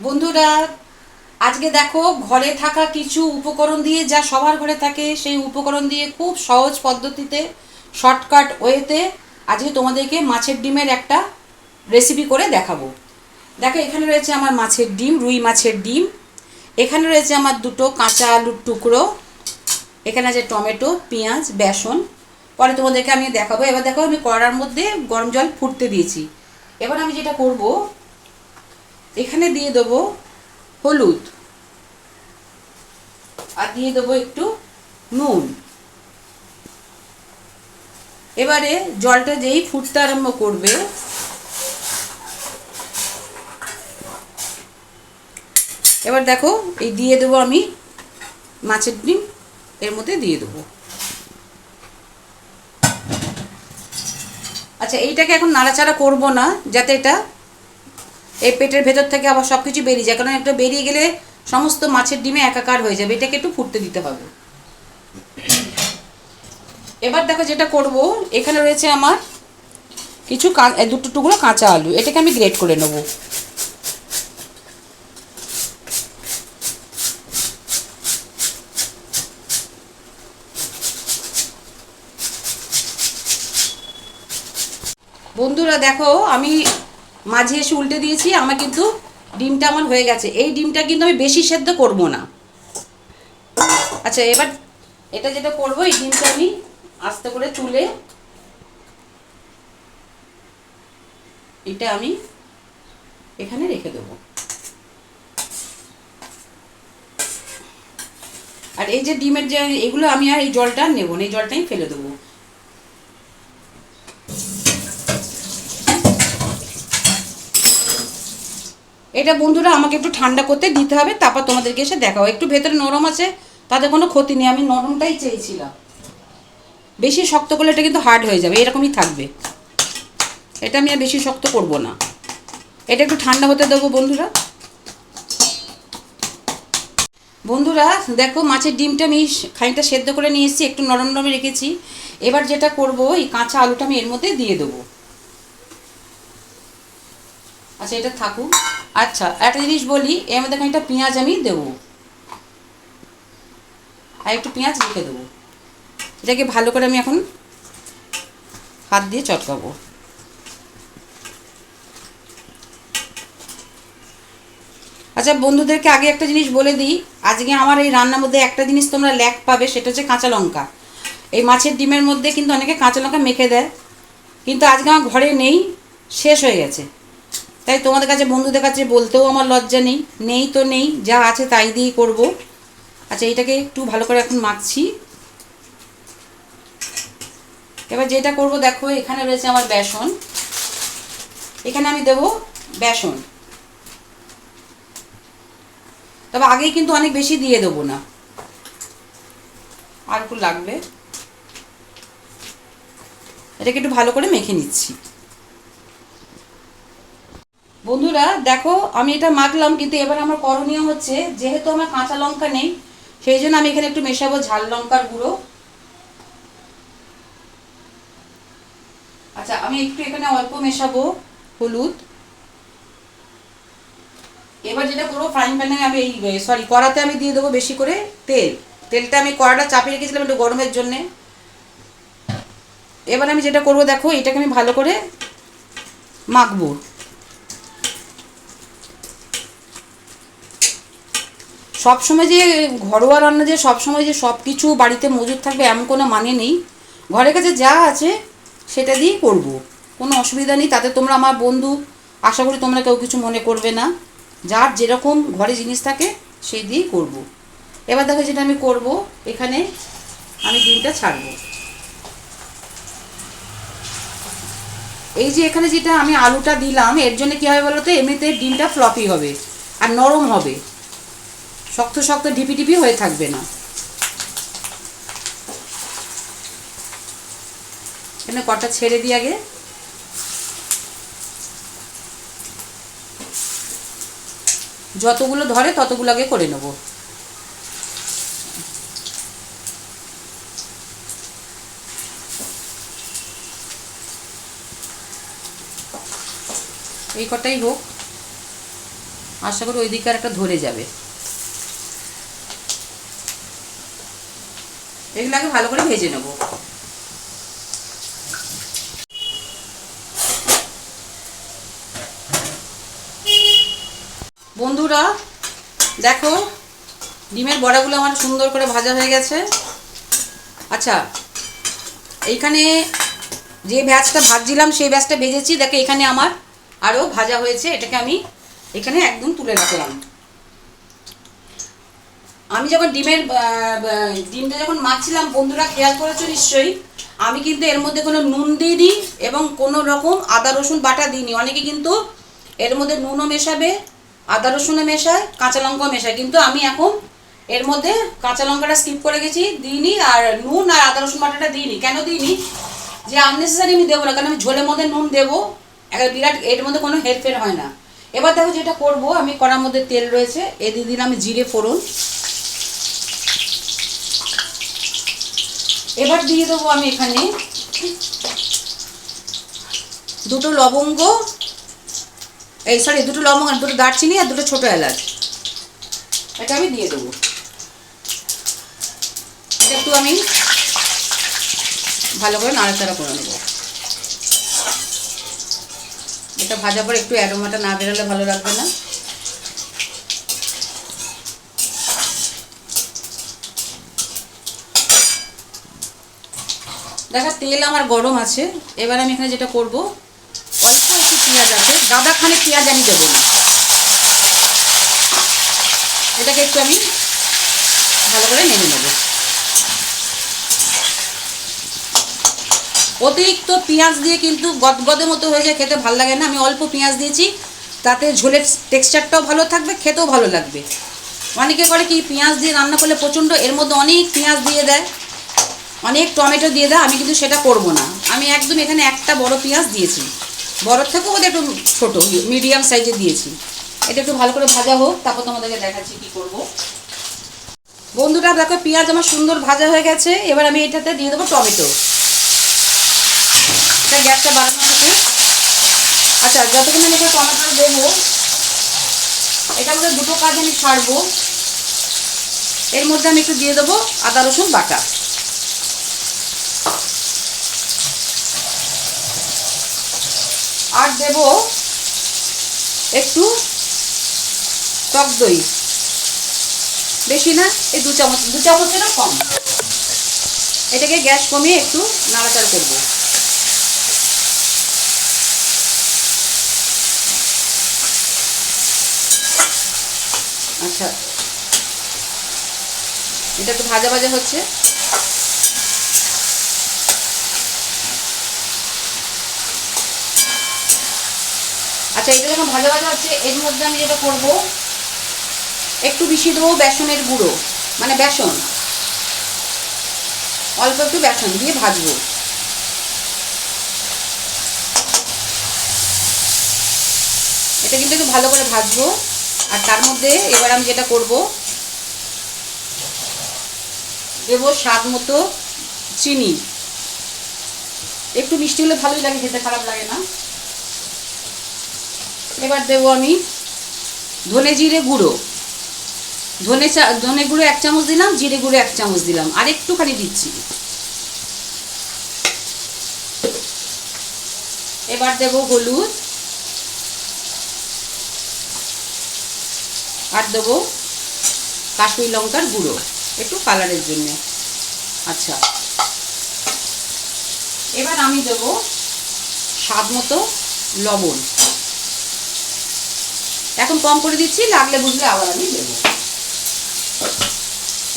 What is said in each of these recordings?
বন্ধুরা, আজকে দেখো ঘরে থাকা কিছু উপকরণ দিয়ে, যা সবার ঘরে থাকে সেই উপকরণ দিয়ে খুব সহজ পদ্ধতিতে, শর্টকাট ওয়েতে আজকে তোমাদেরকে মাছের ডিমের একটা রেসিপি করে দেখাবো। দেখো, এখানে রয়েছে আমার মাছের ডিম, রুই মাছের ডিম। এখানে রয়েছে আমার দুটো কাঁচা আলুর টুকরো। এখানে আছে টমেটো, পেঁয়াজ, বেসন। পরে তোমাদেরকে আমি দেখাবো। এবার দেখো, আমি কড়ার মধ্যে গরম জল ফুটতে দিয়েছি। এবার আমি যেটা করব, এখানে দিয়ে দেবো হলুদ, আর দিয়ে দেবো একটু নুন। এবারে জলটা যেই ফুটতে আরম্ভ করবে, এবার দেখো এই দিয়ে দেবো আমি মাছের ডিম, এর মধ্যে দিয়ে দেবো। আচ্ছা, এইটাকে এখন নাড়াচাড়া করব না, যাতে এটা এই পেটের ভেতর থেকে আবার সব কিছু বেরিয়ে যায়, কারণ একটা বেরিয়ে গেলে সমস্ত মাছের ডিমে একাকার হয়ে যাবে। এটাকে একটু ফুটতে দিতে হবে। এবার দেখো যেটা করব, এখানে রয়েছে আমার কিছু দুটো টুকরো কাঁচা আলু। এটাকে আমি গ্রেট করে নেব। বন্ধুরা দেখো, আমি মাঝে এসে উল্টে দিয়েছি। আমার কিন্তু ডিমটা আমার হয়ে গেছে। এই ডিমটা কিন্তু আমি বেশি সেদ্ধ করব না। আচ্ছা, এবার এটা যেটা করব, এই ডিমটা আমি আস্তে করে তুলে এটা আমি এখানে রেখে দেবো। আর এই যে ডিমের যে এগুলো, আমি আর এই জলটা নেব না, এই জলটাই ফেলে দেবো। এটা বন্ধুরা আমাকে একটু ঠান্ডা করতে দিতে হবে, তারপর তোমাদেরকে এসে দেখাবো। একটু ভেতরে নরম আছে, তাতে কোনো ক্ষতি নেই। আমি নরমটাই চেয়েছিলাম। বেশি শক্ত করলে এটা কিন্তু হার্ড হয়ে যাবে, এরকমই থাকবে। এটা আমি আর বেশি শক্ত করব না। এটা একটু ঠান্ডা হতে দেবো বন্ধুরা। বন্ধুরা দেখো, মাছের ডিমটা আমি খানিকটা সেদ্ধ করে নিয়ে এসেছি, একটু নরম নরমে রেখেছি। এবার যেটা করব, এই কাঁচা আলুটা আমি এর মধ্যে দিয়ে দেবো। আচ্ছা, এটা থাকুক। আচ্ছা, একটা জিনিস বলি, এর মধ্যে খানিকটা পেঁয়াজ আমি দেবো, আর একটু পেঁয়াজ রেখে দেবো। এটাকে ভালো করে আমি এখন হাত দিয়ে চটকাবো। আচ্ছা বন্ধুদেরকে আগে একটা জিনিস বলে দিই, আজকে আমার এই রান্নার মধ্যে একটা জিনিস তোমরা ল্যাক পাবে, সেটা হচ্ছে কাঁচা লঙ্কা। এই মাছের ডিমের মধ্যে কিন্তু অনেকে কাঁচা লঙ্কা মেখে দেয়, কিন্তু আজকে আমার ঘরে নেই, শেষ হয়ে গেছে। তাই তোমাদের কাছে, বন্ধুদের কাছে বলতেও আমার লজ্জা নেই। নেই তো নেই, যা আছে তাই দিয়েই করবো। আচ্ছা, এইটাকে একটু ভালো করে এখন মাখছি। এবার যেটা করব, দেখো এখানে রয়েছে আমার বেসন। এখানে আমি দেবো বেসন, তবে আগেই কিন্তু অনেক বেশি দিয়ে দেবো না, আর একটু লাগবে। এটাকে একটু ভালো করে মেখে নিচ্ছি। বন্ধুরা দেখো, আমি এটা মাখলাম, কিন্তু এবার আমার করণীয় হচ্ছে, যেহেতু আমার কাঁচা লঙ্কা নেই, সেই জন্য আমি এখানে একটু মেশাবো ঝাল লঙ্কার গুঁড়ো। আচ্ছা, আমি একটু এখানে অল্প মেশাবো হলুদ। এবার যেটা করবো, ফ্রাইং প্যানে আমি কড়াতে আমি দিয়ে দেবো বেশি করে তেল। তেলটা আমি কড়াটা চাপিয়ে রেখেছিলাম একটু গরমের জন্যে। এবার আমি যেটা করবো, দেখো এটাকে আমি ভালো করে মাখবো। সবসময় যে ঘরোয়া রান্না, যে সবসময় যে সব কিছু বাড়িতে মজুদ থাকবে এমন কোনো মানে নেই। ঘরের কাছে যা আছে সেটা দিয়েই করব, কোনো অসুবিধা নেই। তাতে তোমরা আমার বন্ধু, আশা করি তোমরা কেউ কিছু মনে করবে না। যার যেরকম ঘরে জিনিস থাকে সেই দিয়েই করব। এবার দেখো যেটা আমি করব, এখানে আমি ডিমটা ছাড়বো। এই যে এখানে যেটা আমি আলুটা দিলাম, এর জন্য কী হবে বলো তো, এমনিতে ডিমটা ফ্লপি হবে আর নরম হবে, শক্ত শক্ত ঢিপি ঢিপি হয়ে থাকবে না। এখানে কটা ছেড়ে দিই আগে। যতগুলো ধরে ততগুলো আগে করে নেব। এই কটাই হোক। আশা করি ওই দিকে আর একটা ধরে যাবে। এগুলো আগে ভালো করে ভেজে নেব। বন্ধুরা দেখো, ডিমের বড়াগুলো আমার সুন্দর করে ভাজা হয়ে গেছে। আচ্ছা, এইখানে যে ভেজটা ভাজছিলাম সেই ভেজটা ভেজেছি, দেখো এখানে আমার আরও ভাজা হয়েছে। এটাকে আমি এখানে একদম তুলে রাখলাম। আমি যখন ডিমটা যখন মাখছিলাম বন্ধুরা, খেয়াল করেছো নিশ্চয়ই, আমি কিন্তু এর মধ্যে কোনো নুন দিইনি এবং কোনো রকম আদা রসুন বাটা দিইনি। অনেকে কিন্তু এর মধ্যে নুনও মেশাবে, আদা রসুনও মেশায়, কাঁচা লঙ্কাও মেশায়, কিন্তু আমি এখন এর মধ্যে কাঁচা লঙ্কাটা স্কিপ করে গেছি, দিইনি। আর নুন আর আদা রসুন বাটাটা দিইনি। কেন দিইনি? যে আননেসেসারি আমি দেবো না, কারণ আমি ঝোলের মধ্যে নুন দেবো, একটা বিরাট এর মধ্যে কোনো হেরফের হয় না। এবার দেখো যেটা করব, আমি কড়ার মধ্যে তেল রয়েছে, এ দিয়ে দিলাম আমি জিরে ফোড়ন। এবার দিয়ে দেবো আমি এখানে দুটো লবঙ্গ, দুটো লবঙ্গ আর দুটো দারচিনি আর দুটো ছোটো এলাচ, এটা আমি দিয়ে দেবো। এটা একটু আমি ভালো করে নাড়াচাড়া করে নেব। এটা ভাজা পরে একটু অ্যারোমাটা না বেরোলে ভালো লাগবে না। দেখো তেল আমার গরম আছে। এবার আমি এখানে যেটা করব, অল্প একটু পেঁয়াজ আছে, গাদাখানে পেঁয়াজ আমি দেবো না। এটাকে একটু আমি ভালো করে নেড়ে নেব। অতিরিক্ত পেঁয়াজ দিয়ে কিন্তু গদগদের মতো হয়ে যায়, খেতে ভালো লাগে না। আমি অল্প পেঁয়াজ দিয়েছি, তাতে ঝোলের টেক্সচারটাও ভালো থাকবে, খেতেও ভালো লাগবে। অনেকে করে কি, পেঁয়াজ দিয়ে রান্না করলে প্রচণ্ড এর মধ্যে অনেক পেঁয়াজ দিয়ে দেয়, অনেক টমেটো দিয়ে দেয়। আমি কিন্তু সেটা করব না। আমি একদম এখানে একটা বড় পেঁয়াজ দিয়েছি, বড়োর থেকেও বোধহয় একটু ছোটো মিডিয়াম সাইজে দিয়েছি। এটা একটু ভালো করে ভাজা হোক, তারপর তোমাদেরকে দেখাচ্ছি কী করব। বন্ধুরা দেখো, পেঁয়াজ আমার সুন্দর ভাজা হয়ে গেছে। এবার আমি এটাতে দিয়ে দেবো টমেটো। এটা গ্যাসটা বাড়ানো থাকে। আচ্ছা, যতক্ষণ আমি এটা টমেটো দেবো, এটার মধ্যে দুটো কাজ আমি ছাড়বো। এর মধ্যে আমি একটু দিয়ে দেবো আদা রসুন বাটা, আর দেব একটু টক দই, বেশি না, এই দু চামচেরও কম। এটাকে গ্যাস কমিয়ে একটু নাড়াচাড়া করবো। আচ্ছা, এটা একটু ভাজা ভাজা হচ্ছে। আচ্ছা, এটা যখন ভাজা ভাজা হচ্ছে, এর মধ্যে আমি যেটা করব, একটু মিশিয়ে দেবো বেসনের গুঁড়ো, মানে বেসন, অল্প একটু বেসন দিয়ে ভাজবো। এটা কিন্তু একটু ভালো করে ভাজবো। আর তার মধ্যে এবার আমি যেটা করব, দেবো স্বাদ মতো চিনি। একটু মিষ্টি হলে ভালোই লাগে, খেতে খারাপ লাগে না। এবার দেবো আমি ধনে জিরে গুঁড়ো, ধনে গুঁড়ো 1 চামচ দিলাম, জিরে গুঁড়ো 1 চামচ দিলাম, আর একটুখানি দিচ্ছি। এবার দেবো হলুদ, আর দেবো কাশ্মীরি লঙ্কার গুঁড়ো, একটু কালারের জন্য। আচ্ছা, এবার আমি দেবো স্বাদ মতো লবণ। এখন কম করে দিচ্ছি, লাগলে বুঝলে আবার আমি দেবো।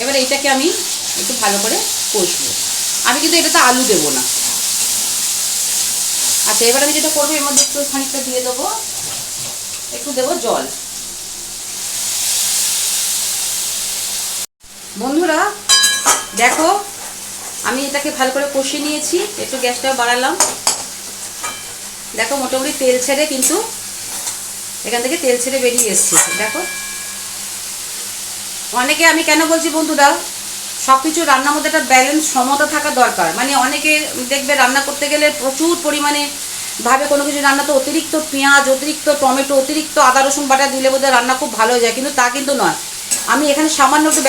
এবার এইটাকে আমি একটু ভালো করে কষবো। আমি কিন্তু এটাতে আলু দেবো না। আচ্ছা, এবার আমি যেটা করবো, এর মধ্যে একটু খানিকটা দিয়ে দেবো, একটু দেবো জল। বন্ধুরা দেখো, আমি এটাকে ভালো করে কষিয়ে নিয়েছি, একটু গ্যাসটা বাড়ালাম। দেখো মোটামুটি তেল ছেড়ে, কিন্তু এখান থেকে তেল ছেড়ে বেরিয়ে এসছে। দেখো, অনেকে, আমি কেন বলছি বন্ধুরা, সব কিছু রান্নার মধ্যে একটা ব্যালেন্স, সমতা থাকা দরকার। মানে অনেকে দেখবে রান্না করতে গেলে প্রচুর পরিমাণে ভাবে কোনো কিছু রান্না তো অতিরিক্ত পেঁয়াজ, অতিরিক্ত টমেটো, অতিরিক্ত আদা রসুন বাটা দিলে বোধহয় রান্না খুব ভালো হয়ে যায়, কিন্তু তা কিন্তু নয়। আমি এখানে সামান্য একটু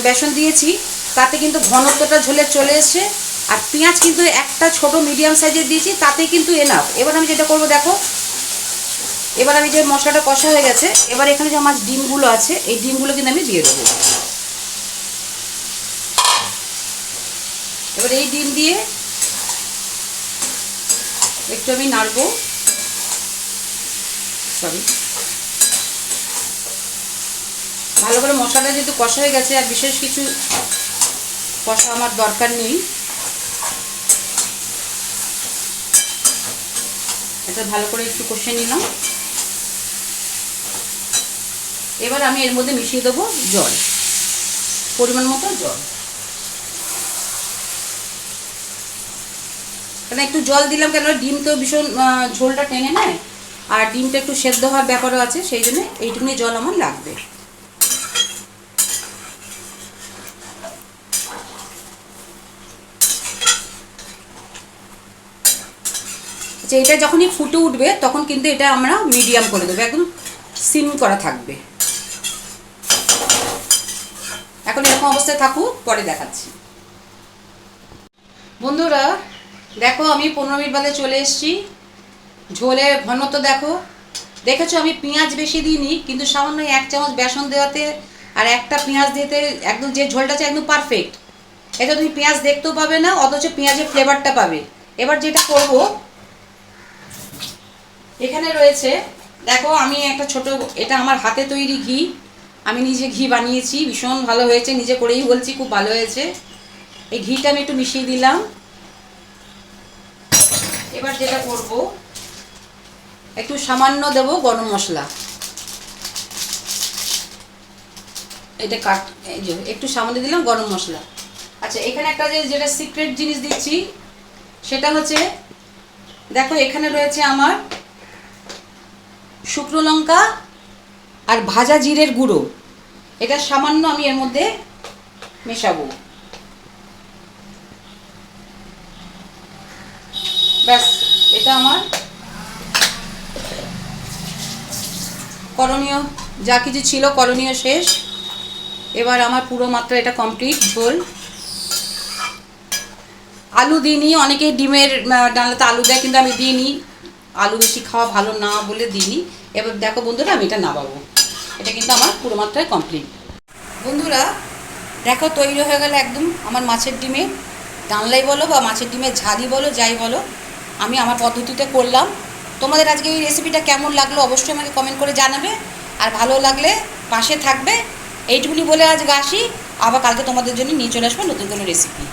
বেসন দিয়েছি, তাতে কিন্তু ঘনত্বটা ঝোলের চলে এসছে। আর পেঁয়াজ কিন্তু একটা ছোট মিডিয়াম সাইজের দিয়েছি, তাতে কিন্তু এনাফ। এবার আমি যেটা করবো দেখো, এবার আমি যে মশলাটা কষা হয়ে গেছে, এবার এখানে যে আমার ডিমগুলো আছে এই ডিমগুলো কিন্তু আমি দিয়ে দেবো। এবার এই ডিম দিয়ে একটু আমি নাড়বো, সরি, ভালো করে মশলাটা যেহেতু কষা হয়ে গেছে আর বিশেষ কিছু কষা আমার দরকার নেই, এটা ভালো করে একটু কষে নিলাম। এবার আমি এর মধ্যে মিশিয়ে দেবো জল, পরিমাণ মতো জল। কেন একটু জল দিলাম, কেন ডিম তো ভীষণ ঝোলটা টেনে নেয়, আর ডিমটা একটু সেদ্ধ হওয়ার ব্যাপারও আছে, সেই জন্য এইটুকুনি জল আমার লাগবে। আচ্ছা, এটা যখনই ফুটে উঠবে তখন কিন্তু এটা আমরা মিডিয়াম করে দেবো, একদম সিম করা থাকবে। এখন এরকম অবস্থায় থাকুক, পরে দেখাচ্ছি। বন্ধুরা দেখো, আমি 15 মিনিট বাদে চলে এসেছি। ঝোলের ঘনত্ব দেখো, দেখেছো আমি পেঁয়াজ বেশি দিইনি, কিন্তু সামান্য 1 চামচ বেসন দেওয়াতে আর একটা পেঁয়াজ দিতে একদম যে ঝোলটা আছে একদম পারফেক্ট। এটা তুমি পেঁয়াজ দেখতেও পাবে না, অথচ পেঁয়াজের ফ্লেভারটা পাবে। এবার যেটা করব, এখানে রয়েছে দেখো, আমি একটা ছোট, এটা আমার হাতে তৈরি ঘি, আমি নিজে ঘি বানিয়েছি, ভীষণ ভালো হয়েছে, নিজে করেই বলছি খুব ভালো হয়েছে। এই ঘিটা আমি একটু মিশিয়ে দিলাম। এবার যেটা করব, একটু সামান্য দেব গরম মশলা, এটা এই যে একটু সামান্য দিলাম গরম মশলা। আচ্ছা, এখানে একটা যেটা সিক্রেট জিনিস দিচ্ছি, সেটা হচ্ছে দেখো, এখানে রয়েছে আমার শুকনো লঙ্কা আর ভাজা জিরের গুঁড়ো, এটা সামান্য আমি এর মধ্যে মেশাবো। ব্যাস, এটা আমার করণীয়, যা কিছু ছিল করণীয় শেষ। এবার আমার পুরো মাত্রা এটা কমপ্লিট ঝোল। আলু দিইনি, অনেকে ডিমের ডালনাতে আলু দেয়, কিন্তু আমি দিইনি, আলু বেশি খাওয়া ভালো না বলে দিইনি। এবার দেখো বন্ধুরা, আমি এটা নামাবো, এটা কিন্তু আমার পুরো মাত্রায় কমপ্লিট। বন্ধুরা দেখো, তৈরি হয়ে গেল একদম আমার মাছের ডিমের ডালনাই বলো বা মাছের ডিমের ঝালই বলো, যাই বলো, আমি আমার পদ্ধতিতে করলাম। তোমাদের আজকে এই রেসিপিটা কেমন লাগলো অবশ্যই আমাকে কমেন্ট করে জানাবে, আর ভালো লাগলে পাশে থাকবে। এইটুকুনি বলে আজ আসি, আবার কালকে তোমাদের জন্য নিয়ে চলে আসবো নতুন কোনো রেসিপি।